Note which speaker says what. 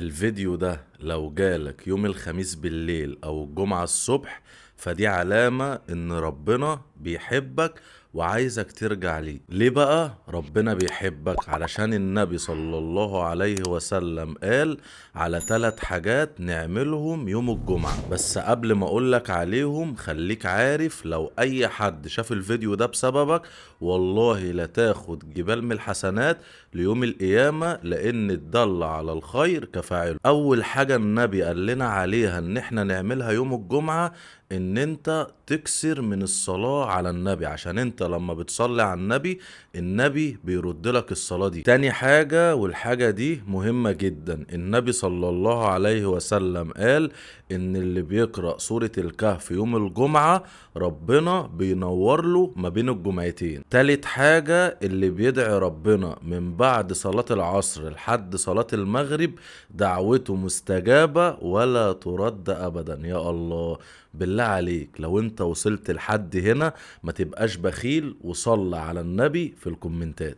Speaker 1: الفيديو ده لو جالك يوم الخميس بالليل او الجمعة الصبح، فدي علامة ان ربنا بيحبك وعايزك ترجع ليه. ليه بقى ربنا بيحبك؟ علشان النبي صلى الله عليه وسلم قال على 3 حاجات نعملهم يوم الجمعة. بس قبل ما اقولك عليهم خليك عارف، لو اي حد شاف الفيديو ده بسببك والله لا تاخد جبال من الحسنات ليوم القيامة، لان الدل على الخير كفاعله. اول حاجة النبي قال لنا عليها ان احنا نعملها يوم الجمعة، ان انت تكسر من الصلاة على النبي، عشان انت لما بتصلي على النبي بيرد لك الصلاة دي. تاني حاجة، والحاجة دي مهمة جدا، النبي صلى الله عليه وسلم قال ان اللي بيقرأ سورة الكهف يوم الجمعة ربنا بينور له ما بين الجمعتين. تالت حاجة، اللي بيدعي ربنا من بعد صلاة العصر لحد صلاة المغرب دعوته مستجابة ولا ترد أبدا. يا الله، بالله عليك لو انت وصلت لحد هنا ما تبقاش بخيل وصل على النبي في الكومنتات.